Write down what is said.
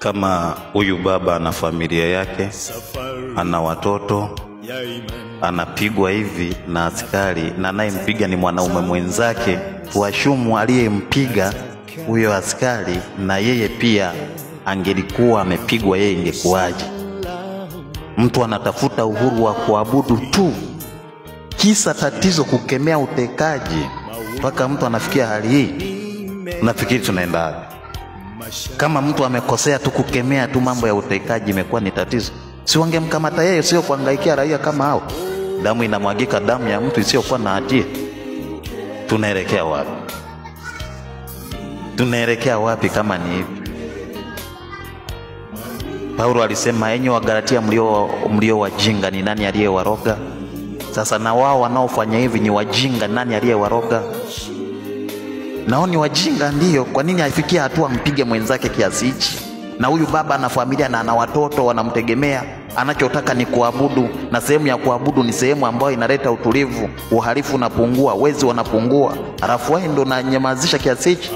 Kama huyu baba ana familia yake, ana watoto, anapigwa hivi na askari, na anayempiga ni mwanaume mwenzake, washumu aliyempiga huyo askari na yeye pia angelikuwa amepigwa, yeye ingekuwaje? Mtu anatafuta uhuru wa kuabudu tu, kisa tatizo kukemea utekaji, mpaka mtu anafikia hali hii. Unafikiri tunaenda wapi? Kama mtu amekosea tu kukemea tu mambo ya utekaji imekuwa ni tatizo, si wangemkamata yeye, sio kuhangaikia raia kama hao? Damu inamwagika, damu ya mtu isiyokuwa na hatia. Tunaelekea wapi? Tunaelekea wapi kama ni hivi? Paulo alisema, enyi Wagalatia mlio wajinga, ni nani aliyewaroga? Sasa na wao wanaofanya hivi ni wajinga, nani aliyewaroga? Nao ni wajinga ndio. Kwa nini haifikia hatua mpige mwenzake kiasi hichi? Na huyu baba ana familia na ana watoto wanamtegemea, anachotaka ni kuabudu, na sehemu ya kuabudu ni sehemu ambayo inaleta utulivu, uhalifu unapungua, wezi wanapungua, alafu wewe ndo unanyamazisha kiasi hichi?